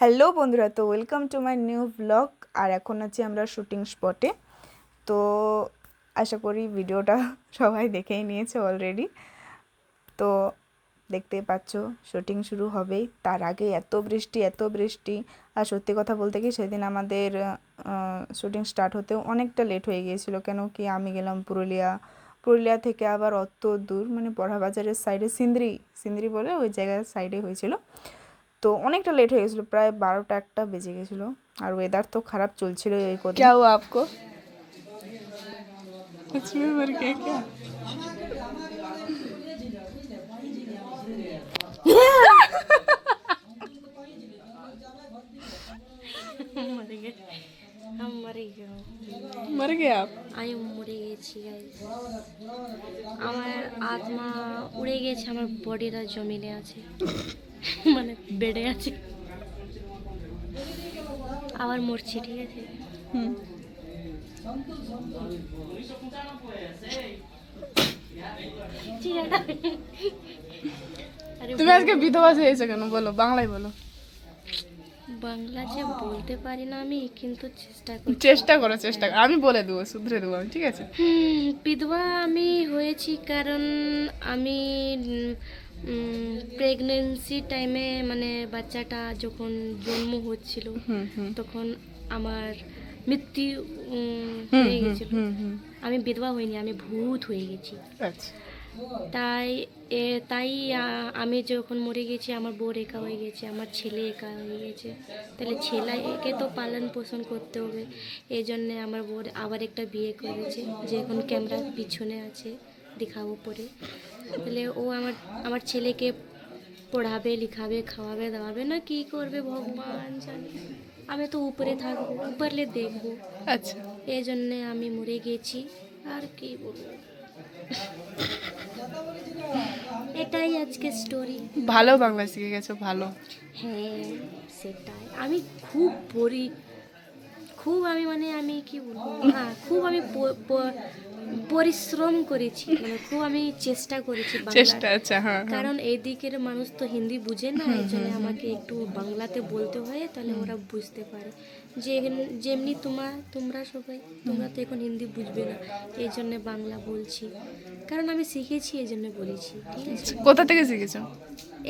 Hello বন্ধুরা, তো welcome to my new blog. আর এখন আছি আমরা শুটিং স্পটে। তো আশা করি ভিডিওটা সবাই দেখেই নিয়েছে অলরেডি। তো দেখতেই পাচ্ছ শুটিং শুরু হবেই, তার আগে এত বৃষ্টি। আর সত্যি কথা বলতে কি, সেদিন আমাদের শুটিং স্টার্ট হতেও অনেকটা লেট হয়ে গিয়েছিল। কেন কি, আমি গেলাম পুরুলিয়া থেকে আবার অত দূর, মানে বড়াবাজারের সাইডে সিন্দ্রি বলে ওই জায়গার সাইডে হয়েছিল। তো অনেকটা লেট হয়ে গেছিলো, প্রায় 12টা 1টা বেজে গেছিলো। আর ওয়েদার তো খারাপ চলছিল এই কদিন। क्या हुआ आपको? सच में मर गए क्या? मर गए हम मर गए मर गए आप? আমি মরে গেছি guys। আমার আত্মা উড়ে গেছে, আমার বডিটা জমিনে আছে মানে বেডে আছে, আবার মরছি। ঠিক আছে, ঠিক আছে। আরে তুমি আজকে বিধবা হয়েছে কেন? বলো, বাংলায় বলো। বাংলা যে বলতে পারি না আমি, কিন্তু চেষ্টা করো। আমি বলে দেবো, শুধরে দেবো আমি, ঠিক আছে? বিধবা আমি হয়েছি কারণ আমি প্রেগনেন্সি টাইমে, মানে বাচ্চাটা যখন জন্ম হচ্ছিল তখন আমার মৃত্যু হয়ে গেছিল। আমি বিধবা হইনি, আমি ভূত হয়ে গেছি। আচ্ছা। তাই আমি যখন মরে গেছি, আমার বউ একা হয়ে গেছে, আমার ছেলে একা হয়ে গেছে। তাহলে ছেলেকে তো পালন পোষণ করতে হবে। এই জন্যে আমার বউ আবার একটা বিয়ে করেছে, যে এখন ক্যামেরার পিছনে আছে, দেখাবো পরে। তাহলে ও আমার ছেলেকে পড়াবে, লিখাবে, খাওয়াবে, দাওয়াবে, না কি করবে ভগবান জানে। আমি তো উপরে থাকবো, উপরলে দেখবো। আচ্ছা। এই জন্যে আমি মরে গেছি, আর কি বলবো। এটাই আজকে স্টোরি। ভালো বাংলা শিখে গেছো, ভালো। হ্যাঁ, সেটাই। আমি খুব পড়ি, খুব আমি, মানে আমি কি বলবো, হ্যাঁ খুব আমি পরিশ্রম করেছি, মানে খুব আমি চেষ্টা করেছি চেষ্টা। বাংলা। আচ্ছা, হ্যাঁ। কারণ এই দিকের মানুষ তো হিন্দি বুঝে না, এই জন্য আমাকে একটু বাংলাতে বলতে হয়, তাহলে ওরা বুঝতে পারে। যে যেমনি তোমরা সবাই, তোমরা তো এখন হিন্দি বুঝবে না, এই জন্য বাংলা বলছি। কারণ আমি শিখেছি, এই জন্য বলেছি। ঠিক আছে, কোথা থেকে শিখেছো?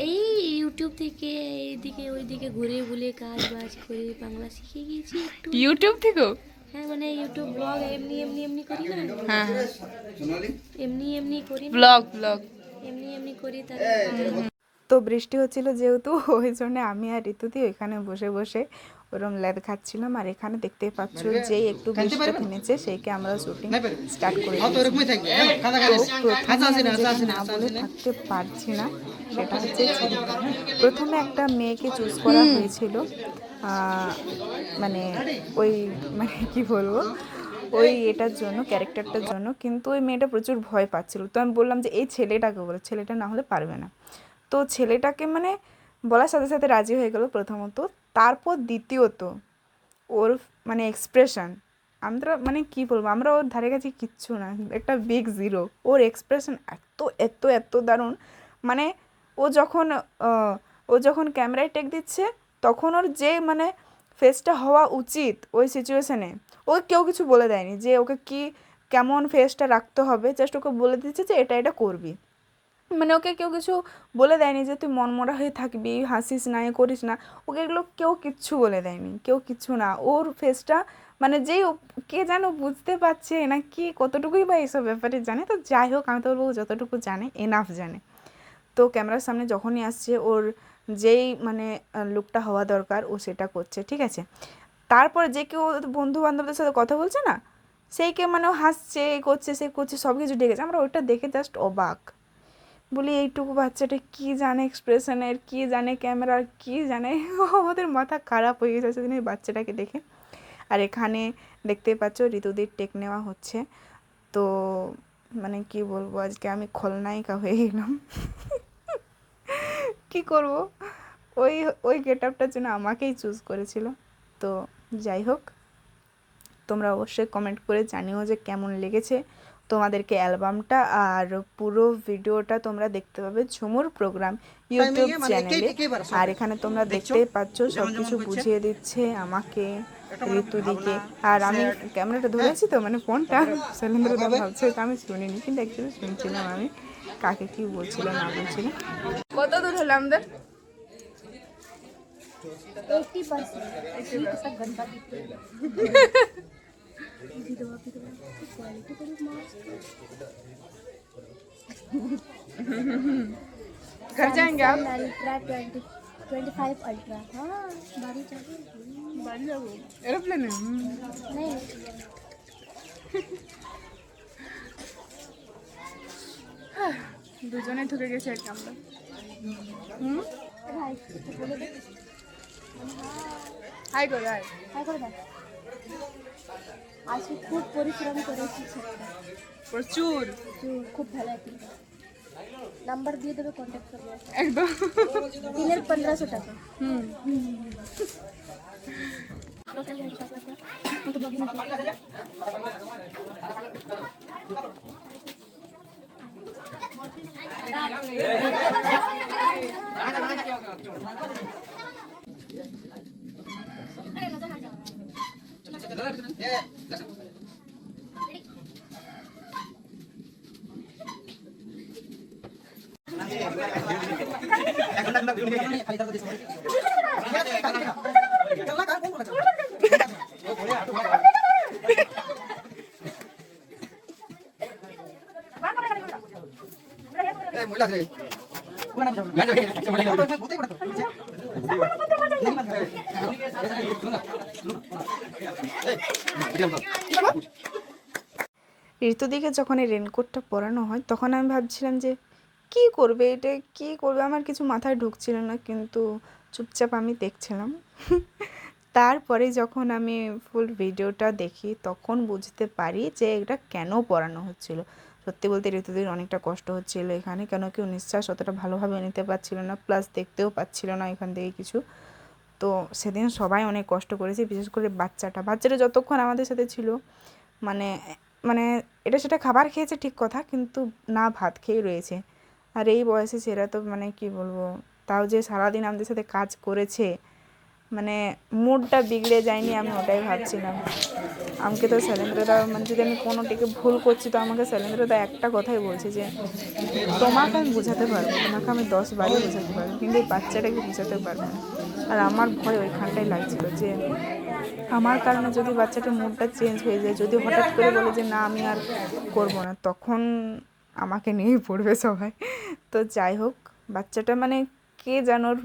এই ইউটিউব থেকে এইদিকে ওইদিকে ঘুরে ঘুরে কাজ বাজ করে বাংলা শিখে গিয়েছি একটু। ইউটিউব থেকেও? হ্যাঁ, মানে ইউটিউব ব্লগ এমনি করি না, হ্যাঁ, এমনি করি না, ব্লগ এমনি করি তাহলে। তো বৃষ্টি হচ্ছিল যেহেতু, ওই জন্য আমি আর ঋতুদি ওইখানে বসে বসে ওরম লেদ খাচ্ছিলাম। আর এখানে দেখতেই পাচ্ছ, যেই একটু বৃষ্টিটা থেমেছে সেইকে আমরা শুটিং স্টার্ট করে দিয়েছি। তো প্রথমে আমি যেটা না বলে থাকতে পারছি না, সেটা হচ্ছে প্রথমে একটা মেয়েকে চুজ করা হয়েছিল, মানে ওই, মানে কি বলবো, ওই এটার জন্য, ক্যারেক্টারটার জন্য। কিন্তু ওই মেয়েটা প্রচুর ভয় পাচ্ছিল। তো আমি বললাম যে এই ছেলেটাকে বলো, ছেলেটা না হলে পারবে না। তো ছেলেটাকে মানে বলার সাথে সাথে রাজি হয়ে গেল প্রথমত। তারপর দ্বিতীয়ত ওর মানে এক্সপ্রেশন, আমরা মানে কি বলবো, আমরা ওর ধারে কাছে কিচ্ছু না, একটা বিগ জিরো। ওর এক্সপ্রেশন এত এত এত দারুণ। মানে ও যখন ক্যামেরায় টেক দিচ্ছে, তখন ওর যে মানে ফেসটা হওয়া উচিত ওই সিচুয়েশানে, ওকে কেউ কিছু বলে দেয়নি যে ওকে কি কেমন ফেসটা রাখতে হবে। জাস্ট ওকে বলে দিচ্ছে যে এটা করবি। মানে ওকে কেউ কিছু বলে দেয়নি যে তুই মনমরা হয়ে থাকবি, হাসিস না, এ করিস না। ওকে এগুলো কেউ কিচ্ছু বলে দেয়নি, কেউ কিচ্ছু না। ওর ফেসটা মানে যেই কে যেন বুঝতে পারছে না কি, কতটুকুই বা এইসব ব্যাপারে জানে। তো যাই হোক, আমি তো বলবো যতটুকু জানে এনাফ জানে। তো ক্যামেরার সামনে যখনই আসছে, ওর যেই মানে লুকটা হওয়া দরকার ও সেটা করছে, ঠিক আছে। তারপরে যে কেউ বন্ধু বান্ধবদের সাথে কথা বলছে না, সেইকে মানে ও হাসছে, করছে, সে করছে, সব কিছু ডেকেছে। আমরা ওইটা দেখে জাস্ট অবাক, বলি এইটুকু বাচ্চাটা কি জানে এক্সপ্রেশনের, কি জানে ক্যামেরার, কি জানে। আমাদের মাথা খারাপ হয়ে গেছে সেদিন এই বাচ্চাটাকে দেখে। আর এখানে দেখতেই পাচ্ছ ঋতুদির টেক নেওয়া হচ্ছে। তো মানে কি বলবো, আজকে আমি খলনায়িকা হয়ে গেলাম। কি করব, ওই ওই গেট আপটার জন্য আমাকেই চুজ করেছিল। তো যাই হোক, তোমরা অবশ্যই কমেন্ট করে জানিও যে কেমন লেগেছে তোমাদেরকে অ্যালবামটা আর পুরো ভিডিওটা তোমরা দেখতে পাবে ঝুমুর প্রোগ্রাম ইউটিউব চ্যানেলে। আর এখানে তোমরা দেখতেই পাচ্ছ সব কিছু বুঝিয়ে দিচ্ছে আমাকে ঋতুদিকে। আর আমি ক্যামেরাটা ধরেছি তো মানে ফোনটা, শৈলেন্দ্রদা ভাবছে এটা আমি শুনিনি, কিন্তু অ্যাকচুয়ালি শুনছিলাম আমি কাকে কি বলছিল না বলছিল। কত দূর হলো আমাদের? 80%। घर जाएंगे आप? Ultra 25 ultra. हाँ बारी चाहिए एरोप्लेन है? नहीं দুজনে ঢুকে গেছে একটা আমরা। भाई बोले दे হাই করে হাই। काय कर दे आज खूब परिश्रम করেছি প্রচুর খুব ভালো অ্যাক্টিং নাম্বার দিয়ে দেবে কন্ট্যাক্ট করবে একদম। দিনের 1500 টাকা ঋতুদিকে যখন এই রেনকোটটা পরানো হয় তখন আমি ভাবছিলাম যে কি করবে, এটা কি করবে, আমার কিছু মাথায় ঢুকছিল না, কিন্তু চুপচাপ আমি দেখছিলাম। তারপরে যখন আমি ফুল ভিডিওটা দেখি তখন বুঝতে পারি যে এটা কেন পরানো হচ্ছিল। সত্যি বলতে ঋতুদির অনেকটা কষ্ট হচ্ছিল এখানে, কেন কেউ নিঃশ্বাস অতটা ভালোভাবে নিতে পারছিল না, প্লাস দেখতেও পাচ্ছিল না এখান থেকে কিছু। তো সেদিন সবাই অনেক কষ্ট করেছে, বিশেষ করে বাচ্চাটা যতক্ষণ আমাদের সাথে ছিল মানে মানে এটা সেটা খাবার খেয়েছে ঠিক কথা, কিন্তু না ভাত খেয়েই রয়েছে। আর এই বয়সে সেরা তো মানে কি বলবো, তাও যে সারাদিন আমাদের সাথে কাজ করেছে, মানে মুডটা বিগড়ে যায়নি, আমি ওটাই ভাবছিলাম। আমাকে তো শৈলেন্দ্রদা মানে যদি আমি কোনোটিকে ভুল করছি তো আমাকে শৈলেন্দ্রদা একটা কথাই বলছে যে তোমাকে আমি বোঝাতে পারবো, তোমাকে আমি 10 বারই বোঝাতে পারবো, কিন্তু এই বাচ্চাটাকে বোঝাতে পারবো না। আর আমার ভয় ওইখানটাই লাগছিল যে আমার কারণে যদি বাচ্চাটার মুডটা চেঞ্জ হয়ে যায়, যদি হঠাৎ করে বলে যে না আমি আর করবো না, তখন আমাকে নিয়েই পড়বে সবাই। তো যাই হোক, বাচ্চাটা মানে কে জানোর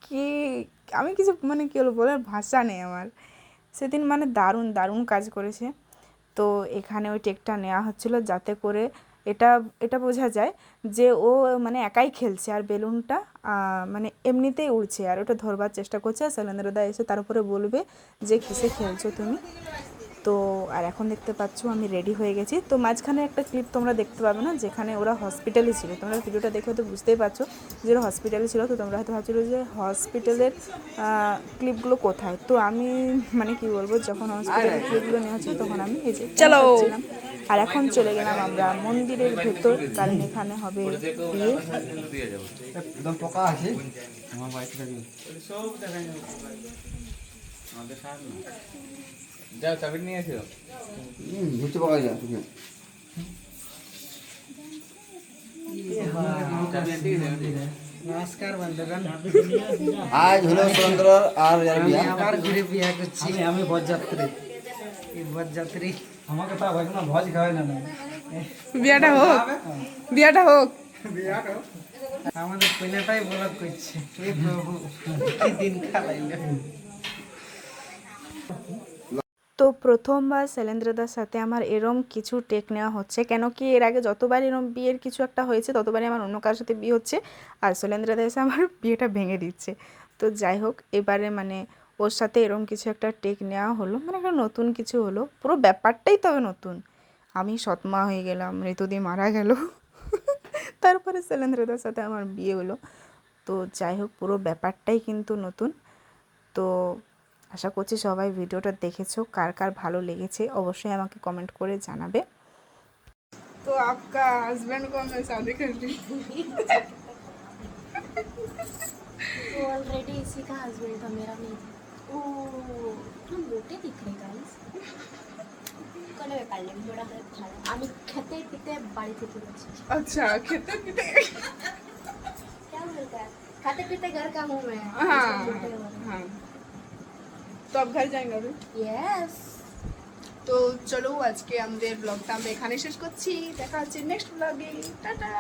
কি, আমি কিছু মানে কী বলবো, বলার ভাষা নেই আমার। সেদিন মানে দারুণ দারুণ কাজ করেছে। তো এখানে ওই টেকটা নেওয়া হচ্ছিলো যাতে করে এটা এটা বোঝা যায় যে ও মানে একাই খেলছে, আর বেলুনটা মানে এমনিতেই উড়ছে, আর ওটা ধরবার চেষ্টা করছে। আর শৈলেন্দ্রদা এসে তার উপরে বলবে যে কিসে খেলছো তুমি। তো আর এখন দেখতে পাচ্ছ আমি রেডি হয়ে গেছি। তো মাঝখানে একটা ক্লিপ তোমরা দেখতে পাবে না, যেখানে ওরা হসপিটালে ছিল, তোমরা ভিডিওটা দেখে হয়তো বুঝতেই পারছো যে ওরা হসপিটালে ছিল। তো তোমরা হয়তো ভাবছিলো যে হসপিটালের ক্লিপগুলো কোথায়। তো আমি মানে কি বলবো, যখন হসপিটালের ক্লিপগুলো নেওয়া হচ্ছিল তখন আমি এই যে চলো, আর এখন চলে গেলাম আমরা মন্দিরের ভেতর, কারণ এখানে হবে বিয়ে। একদম পোকা আছে আমার বাইক থেকে সব দেখা যাবে আমাদের সামনে যাও চাবি নিয়ে এসো ঘুরতে পাওয়া যায় নমস্কার বন্ধুগণ, আজ হলো সুরেন্দ্র আর বিয়া আবার ঘুরে বিয়ে করছি। আমি বরযাত্রী, এই বরযাত্রী আমাকে তো ভাই না ভোজ খাওয়াই না বিয়াটা হোক, বিয়াটা হোক। আমাদের কইনাটাই ব্লগ করছে। হে প্রভু, কি দিন খালাইলে। তো প্রথমবার শৈলেন্দ্রদার সাথে আমার এরম কিছু টেক নেওয়া হচ্ছে, কেন কি এর আগে যতবার এরম বিয়ের কিছু একটা হয়েছে ততবারই আমার অন্য কারোর সাথে বিয়ে হচ্ছে, আর শৈলেন্দ্রদা এসে আমার বিয়েটা ভেঙে দিচ্ছে। তো যাই হোক, এবারে মানে ওর সাথে এরম কিছু একটা টেক নেওয়া হলো, মানে একটা নতুন কিছু হলো, পুরো ব্যাপারটাই তবে নতুন। আমি সৎমা হয়ে গেলাম, ঋতুদি মারা গেল, তারপরে শৈলেন্দ্রদার সাথে আমার বিয়ে হলো। তো যাই হোক, পুরো ব্যাপারটাই কিন্তু নতুন। তো আশা করছি সবাই ভিডিওটা দেখেছো, কার কার ভালো লেগেছে অবশ্যই আমাকে কমেন্ট করে জানাবে। तो आपका हस्बैंड को मैं शादी कर ली। वो ऑलरेडी इसी का हस्बैंड था, मेरा नहीं था। हम मोटे दिख रहे गाइस। কোনে পারলাম বড় হয়ে ভালো আমি খেতে পিতে বাড়ি থেকে গেছি। अच्छा खेते पीते क्या बोलता है खाते पीते घर का हूँ मैं। हाँ हाँ তো अब घर जाएंगे अभी यस তো চলো আজকে আমাদের ব্লগটা আমরা এখানে শেষ করছি দেখা হচ্ছে নেক্সট ব্লগে টাটা